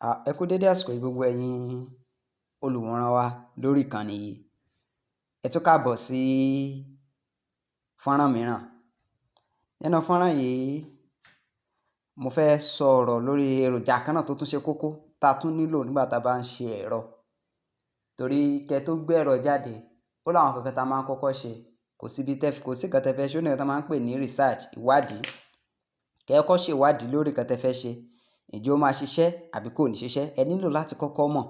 Ẹ kú dédé àsìkò yìí gbogbo ẹ̀yin olùwòran wa lórí ìkànnì yìí. Ẹ tún káàbọ̀ sí fọ́nrán mìíràn. Nínú fọ́nrán yìí, mo fẹ́ sọ̀rọ̀ lórí èròjà kan náà tó tún ṣe kókó tá a tún nílò nígbà tá a bá ń ṣe ẹ̀rọ. Torí kẹ́ tó gbé ẹ̀rọ jáde, ó láwọn kankan tá a máa ń kọ́kọ́ ṣe. Kò sí nǹkan tẹ́ fẹ́ ṣe, ó ní nǹkan tá a máa ń pè ní research, ìwádìí. Kẹ́ kọ́kọ́ ṣe ìwádìí lórí nǹkan tẹ́ fẹ́ ṣe. Ǹjẹ́ ó máa ṣiṣẹ́ àbí kò ní ṣiṣẹ́? Ẹ nílò láti kọ́kọ́ mọ̀.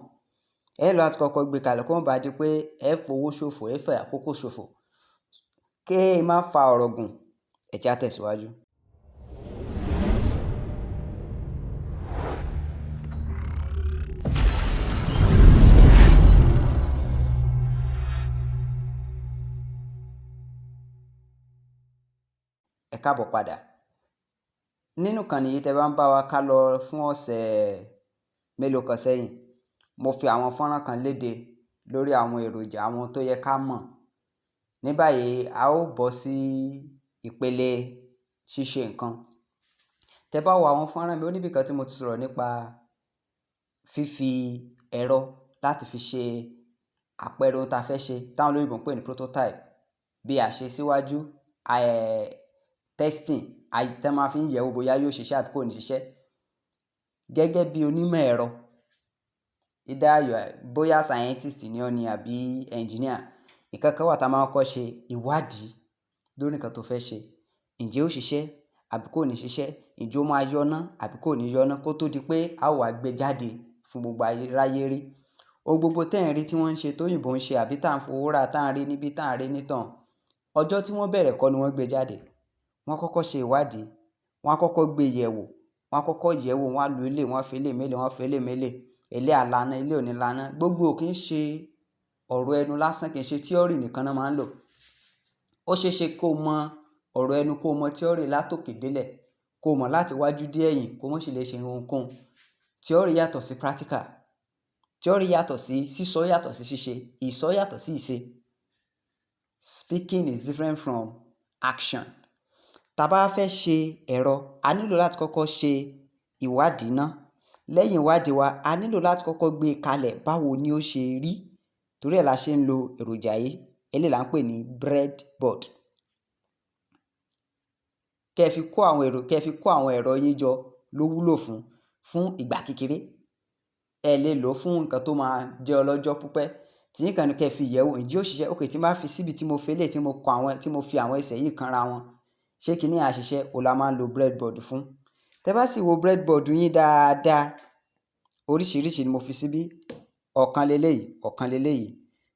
Ẹ nílò láti kọ́kọ́ gbé kalẹ̀ kó má bàa di pé ẹ fowó ṣòfò, ẹ fẹ́ àkókò ṣòfò. Kí ẹ má fa ọ̀rọ̀ gùn, ẹ jẹ́ á tẹ̀síwájú. Ẹ káàbọ̀ padà. Nínú ìkànnì yìí tẹ́ bá ń bá wa ká lọ fún ọ̀sẹ̀ mélòó kan sẹ́yìn, mo fi àwọn fọ́nrán kan léde lórí àwọn èròjà àwọn tó yẹ ká mọ̀. Ní báyìí a ó bọ́ sí ìpele ṣíṣe nǹkan. Tẹ́ bá wo àwọn fọ́nrán mi, ó níbi kan tí mo ti sọ̀rọ̀ nípa fífi ẹ̀rọ láti fi ṣe àpẹẹrẹ ohun tá a fẹ́ ṣe, táwọn olóyìnbó ń pè ní prototype. Bí a ṣe síwájú, testing, tẹ́ máa fi ń yẹ̀wò bóyá yóò ṣiṣẹ́ àbí kò ní ṣiṣẹ́. Gẹ́gẹ́ bí onímọ̀ ẹ̀rọ, bóyá scientist ni ọ́ ni àbí engineer, nǹkan kan wà tá a máa kọ́kọ́ ṣe ìwádìí lórí nǹkan tó fẹ́ ṣe. Ǹjẹ́ ó ṣiṣẹ́ àbí kò ní ṣiṣẹ́? Ǹjẹ́ ó máa yọ́ná àbí kò ní yọ́ná kó tó di pé a ó wá gbé jáde fún gbogbo aráyé rí. Ohun gbogbo tẹ́ ẹ̀ ń rí tí wọ́n ń ṣe tóyìnbó ń ṣe àbí tá à ń fowó rà, tá à ń rí níbí, tá à ń rí nítọ̀hún, ọjọ́ tí wọ́n bẹ̀rẹ̀ kọ́ ni wọ́n gbé jáde. Wọ́n kọ́kọ́ ṣe ìwádìí, wọ́n á kọ́kọ́ gbé yẹ̀wò, wọ́n á kọ́kọ́ yẹ̀wò, wọ́n á lo eléyìí, wọ́n á fi eléyìí mélèé, wọ́n á fi eléyìí mélèé, eléyìí á lànà, eléyìí ò ní lànà. Gbogbo ò kí ń ṣe ọ̀rọ̀ ẹnu lásán, kì í ṣe theory nìkan náà máa ń lò. Ó ṣeé ṣe kó mọ ọ̀rọ̀ ẹnu, kó mọ theory látòkè délẹ̀, kó mọ̀ láti wájú dé ẹ̀yìn, kó mọ̀ sì lè ṣe ohunkóhun. Theory yàtọ̀ sí practical. Theory yàtọ̀ sí sísọ, yàtọ̀ sí ṣíṣe. Ìsọ yàtọ̀ sí ìṣe. Speaking is different from action. Tá bá fẹ́ ṣe ẹ̀rọ, a nílò láti kọ́kọ́ ṣe ìwádìí náà. Lẹ́yìn ìwádìí wa, a nílò láti kọ́kọ́ gbé kalẹ̀ báwo ni ó ṣe rí. Torí ẹ̀ la ṣe ń lo èròjà yìí. Eléyìí là ń pè ní breadboard. Kẹ́ fi kó àwọn ẹ̀rọ yín jọ ló wúlò fún ìgbà kékeré. Ẹ lè lò ó fún nǹkan tó máa jẹ́ ọlọ́jọ́ pípẹ́. Tìyín kan ni kẹ́ fi yẹ̀wò, ǹjẹ́ ó ṣiṣẹ́? Okay, tí n bá fi síbi tí mo fi eléyìí, tí mo fi àwọn ẹsẹ̀ yìí kanra wọn, ṣé kíní á ṣiṣẹ́? Òun la máa ń lo breadboard fún. Tẹ́ bá sì wo breadboard yín dáadáa, oríṣiríṣi ni mo fi síbí. Ọ̀kan leléyìí, ọ̀kan leléyìí.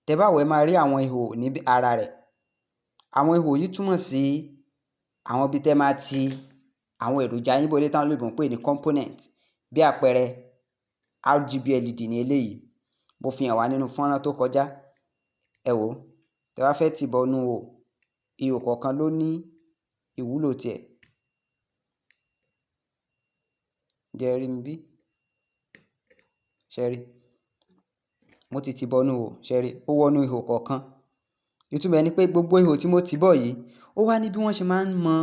Tẹ́ bá wò ẹ máa rí àwọn ihò ní ara rẹ̀. Àwọn ihò yìí túmọ̀ sí àwọn ibi tẹ́ máa ti àwọn èròjà yín bọ̀, eléyìí táwọn olóyìnbó ń pè ní component. Bí àpẹẹrẹ RGB LED ní eléyìí. Mo fi hàn wá nínú fọ́nrán tó kọjá. Ẹ wò ó. Tẹ́ bá fẹ́ tì bọnú ihò kọ̀ọ̀kan ló ní ìwúlò tiẹ̀. Ǹjẹ́ ẹ rí mi bí? Ṣé ẹ rí? Mo ti tì bọnú ihò, ṣé ẹ rí? Ó wọnú ihò kọ̀ọ̀kan. Ìtumọ̀ ẹ̀ ni pé gbogbo ihò tí mo tì bọ̀ yìí, ó wá ní bí wọ́n ṣe máa ń mọ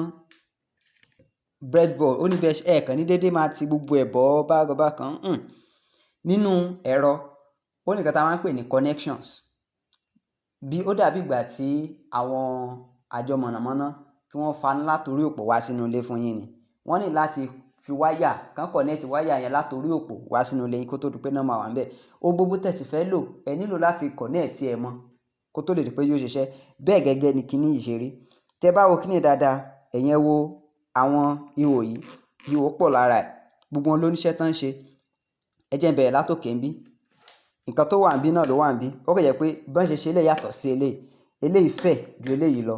breadboard. Ó ní bí ẹ̀ẹ̀kan ní déédéé máa ti gbogbo ẹ̀ bọ̀ bákan. Nínú ẹ̀rọ, ó ní nǹkan tá a máa ń pè ní connections. Bí ó dàbí ìgbà tí àwọn àjọ mọ̀nàmọ́ná tí wọ́n faná látorí òpó wá sínú ilé fún yín ni. Wọ́n ní láti fi wáyà kan connect wáyà yẹn látorí òpó wá sínú ilé yín kó tó di pé náà máa wà níbẹ̀. Ohun gbogbo tẹ́ sì fẹ́ lò, ẹ nílò láti connect ẹ̀ mọ́ kó tó lè di pé yóò ṣiṣẹ́. Bẹ́ẹ̀ gẹ́gẹ́ ni kíní yìí ṣe rí. Tẹ́ bá wo kíní dáadáa, ẹ̀yin ẹ wo àwọn ihò yìí. Ihò pọ̀ lára ẹ̀. Gbogbo wọn ló níṣẹ́ tán ń ṣe. Ẹ jẹ́ n bẹ̀rẹ̀ látòkè ńbí. Nǹkan tó wà ńbí náà ló wà ńbí. Ó kàn jẹ́ pé bọ́n ṣe eléyìí yàtọ̀ sí eléyìí. Eléyìí fẹ̀ ju eléyìí lọ.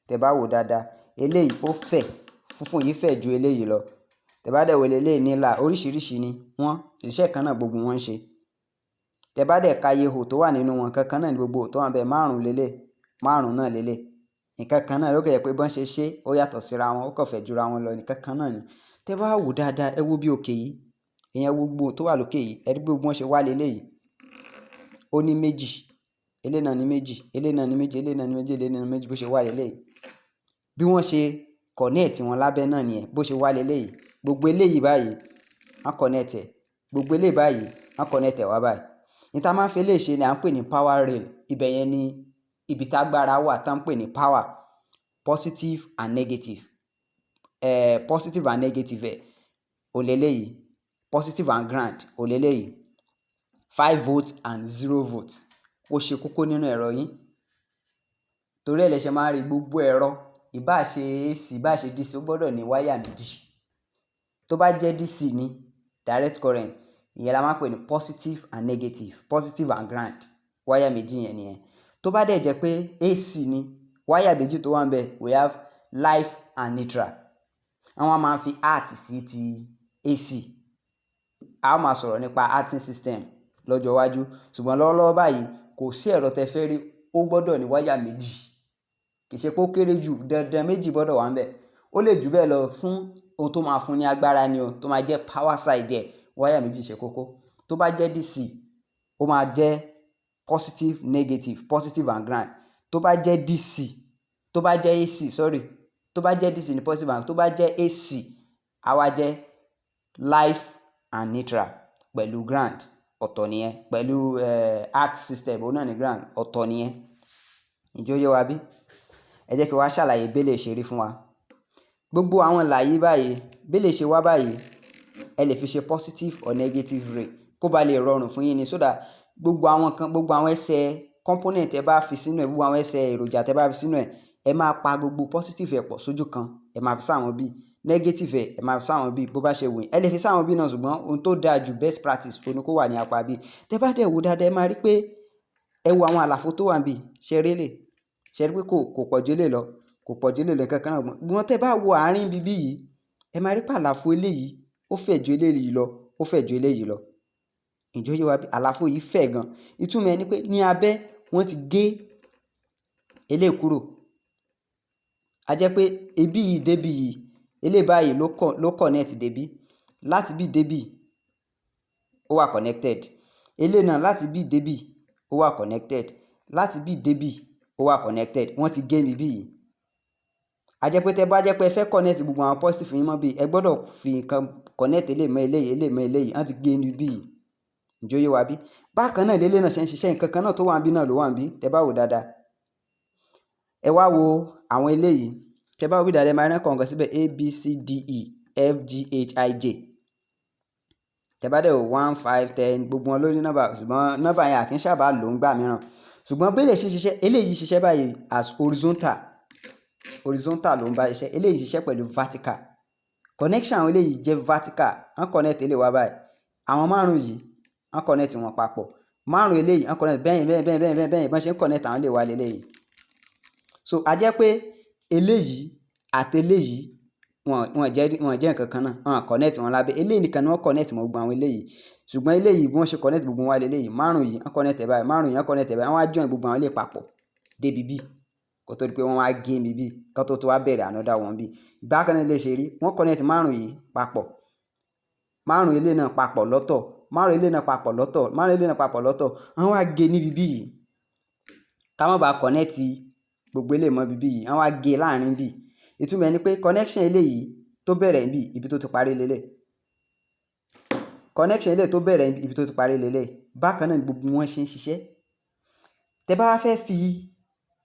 Tẹ́ bá wò dáadáa, eléyìí ó fẹ̀, funfun yìí fẹ̀ ju eléyìí lọ. Tẹ́ bá dẹ̀ wò eléyìí nílà, oríṣiríṣi ni wọ́n. Iṣẹ́ kan náà gbogbo wọn ń ṣe. Tẹ́ bá dẹ̀ ka iye ihò tó wà nínú wọn, nǹkan kan náà ni gbogbo ihò tó wà ńbẹ̀. 5 leléyìí, 5 náà leléyìí. Nǹkan kan náà ló kàn jẹ́ pé bọ́n ṣe ṣe ó yàtọ̀ síra wọn, ó kàn fẹ̀ jura wọn lọ, nǹkan kan náà ni. Tẹ́ bá wò dáadáa, ẹ wo bí òkè yìí. Ìyẹn gbogbo tó wà lókè yìí, ẹ rí bí wọ́n ṣe wá leléyìí. Ó ní méjì. Eléyìí náà ní méjì, eléyìí náà ní méjì, eléyìí náà ní méjì, eléyìí náà ní méjì, bó ṣe wá leléyìí. Bí wọ́n ṣe connect wọn lábẹ́ náà nìyẹn, bó ṣe wá leléyìí. Gbogbo eléyìí báyìí, wọ́n connect ẹ̀. gbogbo eléyìí báyìí wọ́n connect ẹ̀ wá báyìí. Ní tá máa ń fi eléyìí ṣe ni à ń pè ní power rail. Ibẹ̀ yẹn ni ibi tágbára wà tá ń pè ní power, positive and negative. Positive and negative òlélẹ́yìí, positive and ground òlélẹ́yìí, 5 volt and 0 volt. Ó ṣe kókó nínú ẹ̀rọ yín. Torí ẹ̀ lẹ ṣe máa rí gbogbo ẹ̀rọ ìbá ṣe AC ìbá ṣe DC ó gbọ́dọ̀ ní wáyà méjì. Tó bá jẹ́ DC ni direct current, ìyẹn la máa ń pè ní positive and negative, positive and ground, wáyà méjì yẹn nìyẹn. Tó bá dẹ̀ jẹ́ pé AC ni, wáyà méjì tó wà ń bẹ̀, we have live and neutral. Àwọn máa ń fi earth sí ti AC. A máa sọ̀rọ̀ nípa earthing system lọ́jọ́ iwájú, ṣùgbọ́n lọ́wọ́lọ́wọ́ báyìí kò sí ẹ̀rọ tẹ́ fẹ́ rí ó gbọ́dọ̀ ní wáyà méjì. Kì í ṣe pé ó kéré jù, dandan méjì gbọ́dọ̀ wà ń bẹ̀. Ó lè jù bẹ́ẹ̀ lọ fún ohun tó máa fún ní agbára ni o, tó máa jẹ́ power side ẹ̀, wáyà méjì ṣe kókó. Tó bá jẹ́ DC, ó máa jẹ́ positive, negative, positive and ground. Tó bá jẹ́ DC, tó bá jẹ́ AC, sorry, tó bá jẹ́ DC ní positive and tó bá jẹ́ AC, á wá jẹ́ live and neutral pẹ̀lú ground, ọ̀tọ̀ nìyẹn. Pẹ̀lú earth system òun náà ní ground, ọ̀tọ̀ nìyẹn. Ǹjẹ́ ó yé wa bí? Ẹ jẹ́ kí wá ṣàlàyé bẹ́lẹ̀ ṣe rí fún wa. Gbogbo àwọn làyí báyìí, bẹ́lẹ̀ ṣe wá báyìí, ẹ lè fi ṣe positive or negative ray kó ba lè rọrùn fún yín ni, so that gbogbo àwọn ẹsẹ̀ component ẹ bá fi sínú ẹ̀, gbogbo àwọn ẹsẹ̀ èròjà tẹ bá fi sínú ẹ̀, ẹ máa pa gbogbo positive ẹ̀ pọ̀ sójú kan, ẹ máa fi sáwọn bí, negative ẹ̀ ẹ máa fi sáwọn bí bó bá ṣe wù yín. Ẹ lè fi sáwọn bí náà, ṣùgbọ́n ohun tó dáa jù, best practice ó ní kó wà ní apá bí. Tẹ bá dẹ̀ wò dáadáa, ẹ máa rí pé ẹ wo àwọn àlàfo tó wà níbí, ṣe rí lè, ṣe rí pé kò pọ̀ jù lè lọ, kò pọ̀ jù lè lọ kankan náà. Gbọ́n tẹ bá wo àárín bíbí yìí, ẹ máa rí pé àlàfo eléyìí ó fẹ̀ ju eléyìí lọ, ó fẹ̀ ju eléyìí lọ. Ǹjẹ́ ó yé wa bí? Àlàfo yìí fẹ̀ gan. Ìtumọ̀ ẹ̀ ni pé ní abẹ́ wọ́n ti gé eléyìí kúrò. A jẹ́ pé ebí yìí débí yìí, eléyìí báyìí ló connect débí. Láti bí débí ó wà connected. Eléyìí náà láti bí débí ó wà connected. Láti bí débí ó wà connected. Wọ́n ti gé mi bí yìí. A jẹ́ pé tẹ́ bá jẹ́ pé ẹ fẹ́ connect gbogbo àwọn positive yín mọ́ bí, ẹ gbọ́dọ̀ fi nǹkan connect eléyìí mọ́ eléyìí, eléyìí mọ́ eléyìí. Wọ́n ti gé mi bí yìí. Ǹjẹ́ ó yé wa bí? Bákan náà lélẹ̀ náà ṣe ń ṣiṣẹ́, nǹkan kan náà tó wà níbí náà ló wà níbí. Tẹ́ bá wò dáadáa. Ẹ wá wo àwọn eléyìí. Tẹ́ bá wò bí dáadáa, ẹ máa rí kọ̀ọ̀kan síbẹ̀ A, B, C, D, E, F, G, H, I, J. Tẹ́ bá dẹ̀ wò 1, 5, 10 gbogbo wọn ló ní nọ́mbà, ṣùgbọ́n nọ́mbà yẹn àkín sábà lò ń gbà mìíràn. Ṣùgbọ́n bí eléyìí ṣe ṣiṣẹ́, eléyìí ṣiṣẹ́ báyìí as horizontal. Horizontal ló ń bá iṣẹ́. Eléyìí ṣiṣẹ́ pẹ̀lú vertical. Connection àwọn eléyìí jẹ́ vertical. Wọ́n connect eléyìí wá báyìí. Àwọn márùn-ún yìí wọ́n connect wọn papọ̀. Márùn-ún eléyìí wọ́n connect bẹ́ẹ̀ bọ́n ṣe ń connect àwọn eléyìí wá léléyìí. So a jẹ́ pé eléyìí àti eléyìí wọ́n jẹ́ nǹkan kan náà. Wọ́n connect wọn lábẹ́. Eléyìí nìkan ni wọ́n connect mọ́ gbogbo àwọn eléyìí. Ṣùgbọ́n eléyìí bí wọ́n ṣe connect gbogbo wọn wá léléyìí. Márùn-ún yìí wọ́n connect báyìí. Márùn-ún yìí wọ́n connect báyìí. Wọ́n á join gbogbo àwọn eléyìí papọ̀ débi bí. Kó tó di pé wọ́n wá gé mi bí. Kó tó wá bẹ̀rẹ̀ another one bí. Bákan náà lè ṣe rí. Wọ́n connect márùn-ún yìí papọ̀. Márùn-ún eléyìí náà papọ̀ lọ́tọ̀. Márùn-ún eléyìí náà papọ̀ lọ́tọ̀. Márùn-ún eléyìí náà papọ̀ lọ́tọ̀. Wọ́n wá gé níbi bí yìí. Ká má bàa connect gbogbo eléyìí mọ́ bíbí yìí. Wọ́n wá gé láàrin bí. Ìtumọ̀ ẹ̀ ni pé connection eléyìí tó bẹ̀rẹ̀ níbí, ibi tó ti parí lélẹ̀. Connection eléyìí tó bẹ̀rẹ̀ níbí, ibi tó ti parí lélẹ̀. Bákan náà ni gbogbo wọn ṣe ń ṣiṣẹ́. Tẹ́ bá fẹ́ fi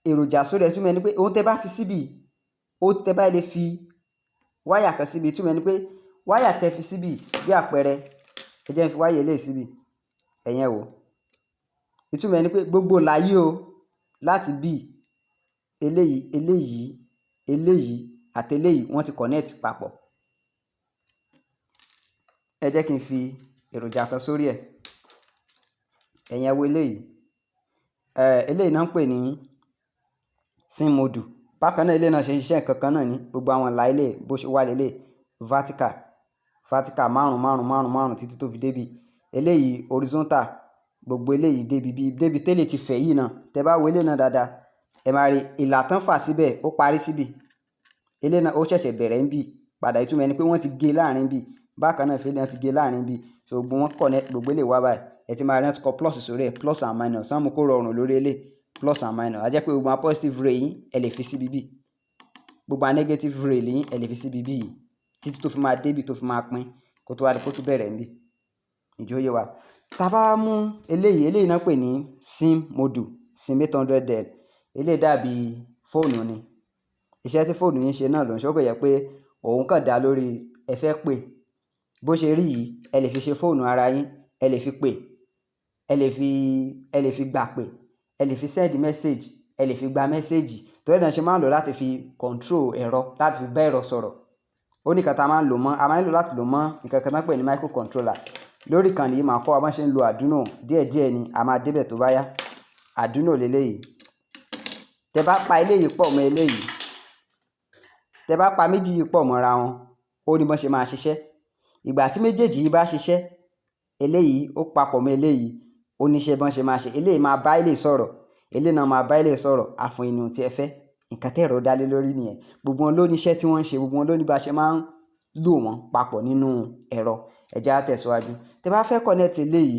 èròjà sórí ẹ̀, ìtumọ̀ ẹ̀ ni pé ohun tẹ́ bá fi síbí, ó tẹ́ bá lè fi wáyà kan síbí, ìtumọ̀ ẹ̀ ni pé wáyà tẹ́ fi síbí bí àpẹẹrẹ, ẹ jẹ́ n fi wáyà eléyìí síbí. Ẹ̀yẹn wò. Ìtumọ̀ ẹ̀ ni pé gbogbo làyí o láti bí eléyìí àti eléyìí wọ́n ti connect papọ̀. Ẹ jẹ́ kí n fi èròjà kan sórí ẹ̀. Ẹ̀yẹn wo eléyìí. Eléyìí náà ń pè ní sin module. Bákan náà eléyìí náà ṣe iṣẹ́ nǹkan kan náà ní gbogbo àwọn là ilé bó ṣe wà lélẹ̀ vertical. Vertical márùn-ún títí tó fi débi. Eléyìí horizontal. Gbogbo eléyìí débi tẹ́lẹ̀ ti fẹ̀ yìí náà. Tẹ́ bá wo eléyìí náà dáadáa, ẹ máa rí ìlà tán fà síbẹ̀ ó parí síbí. Eléyìí náà ó ṣẹ̀ṣẹ̀ bẹ̀rẹ̀ ń bí. Padà ìtumọ̀ ẹ̀ ni pé wọ́n ti gé láàrin bí. Bákan náà fẹ́lẹ́ wọ́n ti gé láàrin bí. So gbogbo wọn connect gbogbo eléyìí wá báyìí. Ẹ ti máa rí wọ́n ti kọ plus sórí ẹ̀, plus and minus. Sán mú kó rọrùn lórí eléyìí, plus and minus. A jẹ́ pé gbogbo àwọn positive ray yín ẹ lè fi síbi bí. Gbogbo àwọn negative ray yín ẹ lè fi síbi bí yìí. Títí tó fi máa débi tó fi máa pín kó tó wá di kó tó bẹ̀rẹ̀ ń bí. ǹjẹ́ ó yé wa? Tá a bá mú eléyìí náà pè ní sim module sim 800L. Eléyìí dàbí fóònù ni, iṣẹ́ tí fóònù yín ṣe náà ló ń ṣe. Ó kò yẹ pé òun kàn dá lórí ẹ fẹ́ pè. Bó ṣe rí yìí, ẹ lè fi ṣe fóònù ara yín, ẹ lè fi pè, ẹ lè fi gbà pè, ẹ lè fi send message, ẹ lè fi gba message. Torí náà ṣe máa ń lò láti fi control ẹ̀rọ, láti fi bá ẹ̀rọ sọ̀rọ̀. Ó ní nǹkan tá a máa ń lò mọ́, a máa ń lò láti lò mọ́ nǹkan kan tá ń pè ní microcontroller. Lórí ìkànnì yìí máa kọ́ wa bá ṣe ń lo Arduino díẹ̀díẹ̀ ni, a máa débẹ̀ tó bá yá. Arduino leléyìí. Tẹ bá pa eléyìí pọ̀ mọ́ eléyìí, tẹ bá pa méjì yìí pọ̀ mọ́ra wọn, ó ní bọ́n ṣe máa ṣiṣẹ́. Ìgbà tí méjèèjì yìí bá ṣiṣẹ́, eléyìí ó papọ̀ mọ́ eléyìí, ó níṣẹ́ bọ́n ṣe máa ṣe. Eléyìí máa bá eléyìí sọ̀rọ̀, eléyìí náà máa bá eléyìí sọ̀rọ̀, á fún inú tí ẹ fẹ́. Nǹkan tẹ́rọ dá lé lórí nìyẹn. Gbogbo wọn ló ní iṣẹ́ tí wọ́n ń ṣe, gbogbo wọn ló ní bá ṣe máa ń lò wọ́n papọ̀ nínú ẹ̀rọ. Ẹ jẹ́ á tẹ̀síwájú. Tẹ bá fẹ́ connect eléyìí,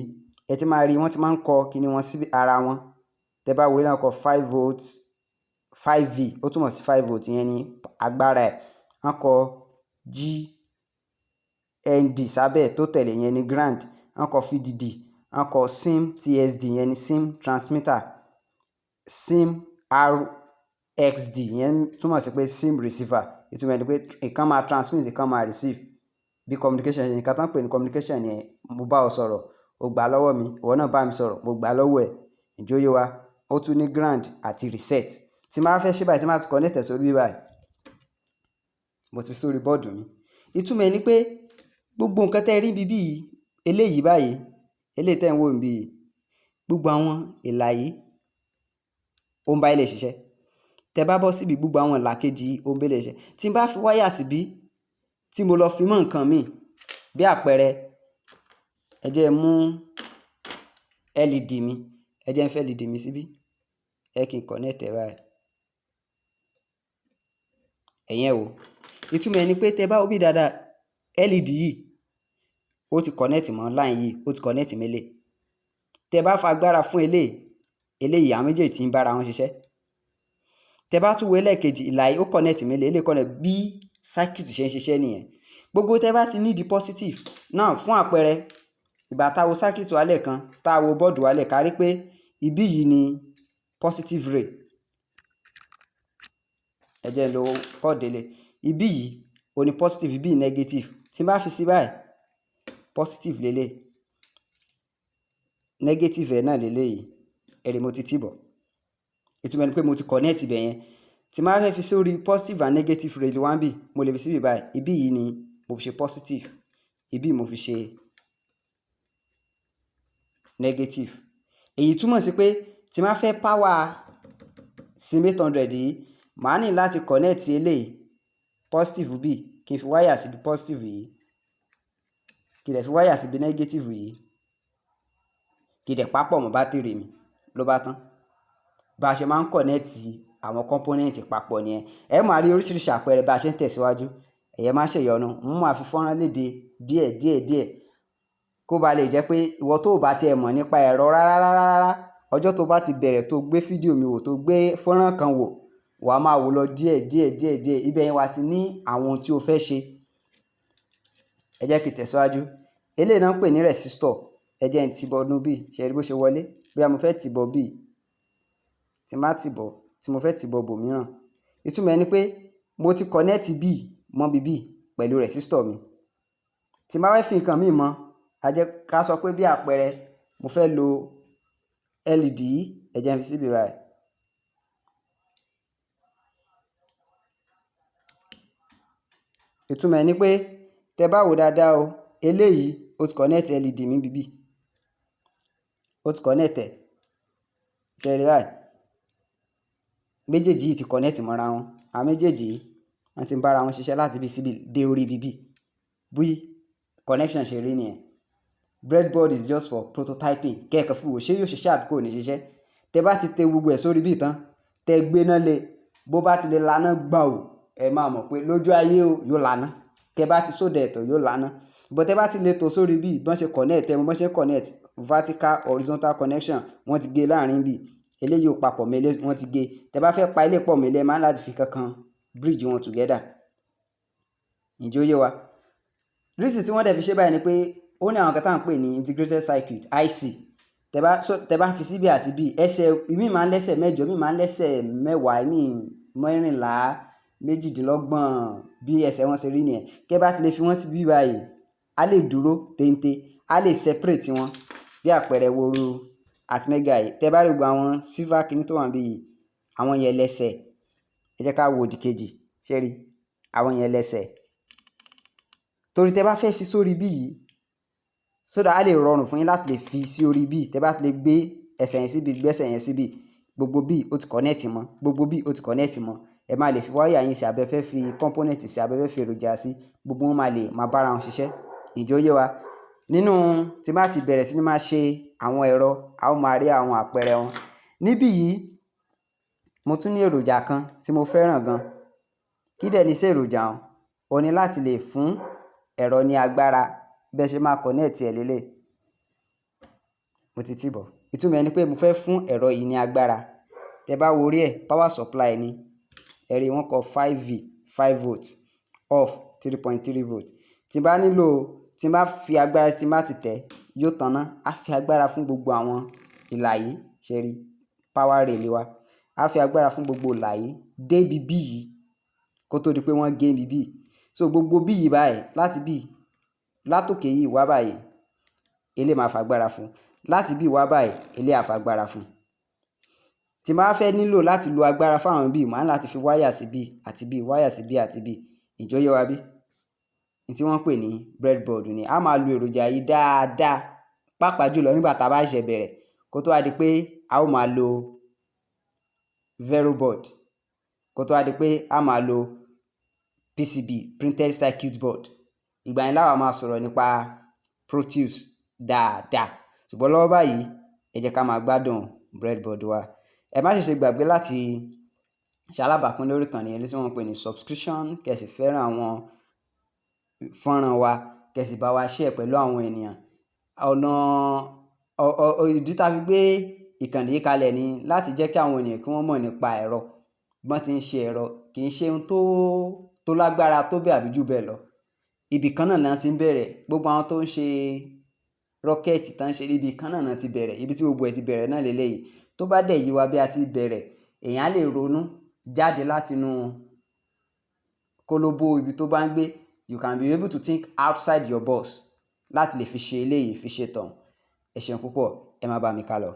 ẹ ti máa rí wọ́n ti máa ń kọ kíní wọn sí ara wọn. Tẹ bá wo náà kọ 5 volts 5V, ó túmọ̀ sí 5 volts, ìyẹn ni agbára ẹ̀. Wọ́n kọ GND sábẹ́ tó tẹ̀lé, ìyẹn ni ground. Wọ́n kọ VDD, wọ́n kọ sim TSD, ìyẹn ni sim transmitter. Sim RXD, ìyẹn túmọ̀ sí pé sim receiver. Ìtumọ̀ ni pé ìkan máa transmit, ìkan máa receive. Bí communication ṣe, nǹkan tán pè ní communication ni mo bá ọ sọ̀rọ̀, o gbà lọ́wọ́ mi, ìwọ náà bá mi sọ̀rọ̀, mo gbà lọ́wọ́ ẹ̀. Ǹjẹ́ ó yé wa? Ó tún ní ground àti reset. Tí máa fẹ́ ṣe báyìí, tí máa ti connect ẹ̀ sórí báyìí, mo ti fi sórí bọ́ọ̀dù mi. Ìtumọ̀ ẹ̀ ni pé gbogbo nǹkan tẹ́ rí bíbí yìí, eléyìí báyìí, eléyìí tẹ́ ń wò níbí yìí, gbogbo àwọn ìlà yìí ó ń bá ilé ṣiṣẹ́. Tẹ bá bọ́ síbi gbogbo àwọn ìlà kejì yìí ó ń bá ilé ṣiṣẹ́. Tí n bá fi wáyà síbí, tí mo lọ fi mọ́ nǹkan míì, bí àpẹẹrẹ, ẹ jẹ́ mú LED mi, ẹ jẹ́ ń fẹ́ LED mi síbí, ẹ kí n connect ẹ̀ báyìí. Ẹ̀yẹn o. Ìtumọ̀ ẹ̀ ni pé tẹ bá wo bí dáadáa, LED yìí ó ti connect mọ́ line yìí, ó ti connect mẹ́lẹ̀. Tẹ bá fa agbára fún eléyìí, àwọn méjèèjì tí ń bára wọn ṣiṣẹ́. Tẹ bá tún wo ẹlẹ́ẹ̀kejì, ìlà yìí ó connect mẹ́lẹ̀, eléyìí connect, bí circuit ṣe ń ṣiṣẹ́ nìyẹn. Gbogbo tẹ bá ti ní di positive. Náà fún àpẹẹrẹ, ìgbà tá wo circuit wa lẹ́ẹ̀kan, tá wo bọ́ọ̀dù wa lẹ́ẹ̀kan, rí pé ibí yìí ni positive ray. Ẹ jẹ́ lo kọ́ọ̀dù délé. Ibí yìí ó ní positive, ibí yìí negative. Tí n bá fi sí báyìí, positive lélẹ̀, negative ẹ̀ náà lélẹ̀ yìí. Ẹ̀rí mo ti tìbọ̀. Ìtumọ̀ ni pé mo ti connect ibẹ̀ yẹn. Tí máa fẹ́ fi sórí positive and negative ray ló wá ń bì, mo lè fi síbí báyìí. Ibí yìí ni mo fi ṣe positive, ibí mo fi ṣe negative. Èyí túmọ̀ sí pé tí máa fẹ́ power sim 800 yìí, màá ní láti connect eléyìí positive bí, kí n fi wáyà síbi positive yìí, kí n dẹ̀ fi wáyà síbi negative yìí, kí n dẹ̀ papọ̀ mọ́ bátìrì mi, ló bá tán. Bá a ṣe máa ń connect àwọn component papọ̀ nìyẹn. Ẹ máa rí oríṣiríṣi àpẹẹrẹ bá a ṣe ń tẹ̀síwájú. Ẹ̀yẹ má ṣe ìyọnu, mo máa fi fọ́nrán léde díẹ̀ kó ba lè jẹ́ pé ìwọ tó bá tiẹ̀ mọ̀ nípa ẹ̀rọ rárá, ọjọ́ tó bá ti bẹ̀rẹ̀ tó gbé fídíò mi wò, tó gbé fọ́nrán kan wò, wà á máa wò lọ díẹ̀. Ibẹ̀ yẹn wà ti ní àwọn ohun tí o fẹ́ ṣe. Ẹ jẹ́ kí n tẹ̀síwájú. Eléyìí náà ń pè ní resistor. Ẹ jẹ́ n tìbọ̀ nú bí, ṣe rí bó ṣe wọlé. Bóyá mo fẹ́ tìbọ̀ bí, tí má tìbọ̀, tí mo fẹ́ tìbọ̀ bò mìíràn. Ìtumọ̀ ẹ̀ ni pé mo ti connect bí mọ́ bíbí pẹ̀lú resistor mi. Tí má fẹ́ fi nǹkan míì mọ́, a jẹ́ ká sọ pé bí àpẹẹrẹ, mo fẹ́ lo LED yìí, ẹ jẹ́ n fi síbí báyìí. Ìtumọ̀ ẹ̀ ni pé tẹ bá wò dáadáa o, eléyìí ó ti connect LED mi bíbí, ó ti connect ẹ̀, ṣe rí báyìí. Méjèèjì yìí ti connect mọ́ra wọn. Àwọn méjèèjì yìí wọ́n ti ń bára wọn ṣiṣẹ́ láti bí síbí dé orí bíbí. Bí connection ṣe rí nìyẹn. Breadboard is just for prototyping. Kẹ́ẹ̀kan fún wo ṣé yóò ṣiṣẹ́ àbí kò ní ṣiṣẹ́. Tẹ bá ti tẹ gbogbo ẹ̀ sórí bí tán, tẹ gbé náà lé, bó bá ti lè laná gbà ò, ẹ máa mọ̀ pé lójú ayé o yóò laná. Tẹ bá ti sódà ẹ̀tọ́ yóò laná. But tẹ bá ti lè tò sórí bí, bọ́n ṣe connect, tẹ mọ̀ bọ́n ṣe connect vertical horizontal connection, wọ́n ti gé láàrin bí. Eléyìí ò papọ̀ mẹ́lẹ̀, wọ́n ti gé. Tẹ bá fẹ́ pa ilé pọ̀ mẹ́lẹ̀, máa ń láti fi kankan bridge wọn together. Ǹjẹ́ ó yé wa? Reason tí wọ́n dẹ̀ fi ṣe báyìí ni pé ó ní àwọn kan tá à ń pè ní integrated circuit IC tẹ bá fi síbi àti bí ẹsẹ̀ ìmí máa ń lẹ́sẹ̀ mẹ́jọ ìmí máa ń lẹ́sẹ̀ mẹ́wàá ìmí mẹ́rìnlá méjìdínlọ́gbọ̀n bí ẹsẹ̀ wọn ṣe rí nìyẹn kẹ́ bá ti lè fi wọ́n sí bí báyìí á lè dúró téńté á lè separate wọn bí àpẹẹrẹ woru àti mẹ́gà yìí tẹ bá rí gbogbo àwọn silver kìíní tó wà níbí yìí àwọn yẹn lẹ́sẹ̀ ẹ jẹ́ ká wo òdì kejì ṣé rí àwọn yẹn lẹ́sẹ̀ torí tẹ bá fẹ́ fi sórí bí yìí sódà á lè rọrùn fún yín láti lè fi sí orí bí tẹ bá ti lè gbé ẹsẹ̀ yẹn síbi gbẹ́sẹ̀ yẹn síbi gbogbo bí ó ti connect mọ́ gbogbo bí ó ti connect mọ́ ẹ máa lè fi wáyà yín sí abẹ́fẹ́ fi component sí abẹ́fẹ́ fi èròjà sí gbogbo wọn máa bára wọn ṣiṣẹ́ ìjọ yé wa nínú tí bá ti bẹ̀rẹ̀ sí ní máa ṣe àwọn ẹ̀rọ a ó máa rí àwọn àpẹẹrẹ wọn níbí yìí mo tún ní èròjà kan tí mo fẹ́ràn gan kí dẹ̀ ní sí èròjà wọn o ní láti lè fún ẹ̀rọ ní agbára bẹ́ẹ̀ ṣe máa connect ẹ̀ lélẹ̀ mo ti tìbọ̀ ìtumọ̀ ẹni pé mo fẹ́ fún ẹ̀rọ yìí ní agbára tẹ bá wo orí ẹ̀ power supply ni ẹ̀rí wọn kọ 5V 5 volt off 3.3 volt tí bá nílò tí bá fi agbára tí bá ti tẹ̀ yóò tanná á fi agbára fún gbogbo àwọn ìlà yìí ṣe rí power rail wa á fi agbára fún gbogbo ìlà yìí débi bí yìí kó tó di pé wọ́n gé ibi bí so gbogbo bí yìí báyìí láti bí látòkè yìí wá báyìí ilé máa fagbára fún láti bí wá báyìí ilé àfagbára fún tí máa fẹ́ nílò láti lo agbára fáwọn bí màá láti fi wáyà sí bí àti bí wáyà sí bí àti bí ìjọ yé wa bí tí wọ́n pè ní breadboard ni a máa lo èròjà yìí dáadáa pàápàá jùlọ nígbà tá a bá ṣe bẹ̀rẹ̀ kó tó wá di pé a ó máa lo veroboard kó tó wá di pé a máa lo PCB printed circuit board ìgbà yẹn láwa máa sọ̀rọ̀ nípa Proteus dáadáa ṣùgbọ́n lọ́wọ́ báyìí ẹ jẹ́ ká máa gbádùn breadboard wa ẹ má ṣe gbàgbé láti ṣalábàápín lórí ìkànnì yẹn tí wọ́n pè ní subscription kẹ̀sì fẹ́ràn àwọn fọ́nrán wa kẹ̀sì bá wa share pẹ̀lú àwọn ènìyàn ọ̀nà ìdí tá a fi gbé ìkànnì yìí kalẹ̀ ni láti jẹ́ kí àwọn ènìyàn kí wọ́n mọ̀ nípa ẹ̀rọ bọ́n ti ń ṣe ẹ̀rọ kì í ṣe ohun tó lágbára tó bẹ́ẹ̀ àbí jù bẹ́ẹ̀ lọ ibì kan náà ti ń bẹ̀rẹ̀ gbogbo àwọn tó ń ṣe rọ́kẹ́ẹ̀tì tán ṣe ibi kan náà ti bẹ̀rẹ̀ ibi tí gbogbo ẹ̀ ti bẹ̀rẹ̀ náà lélẹ́yìí tó bá dẹ̀ yí wa bí a ti bẹ̀rẹ̀ èèyàn á lè ronú jáde látinú kólóbó ibi tó bá ń gbé you can be able to think outside your box láti lè fi ṣe eléyìí fi ṣe tán ẹ ṣeun púpọ̀ ẹ má bá mi ká lọ.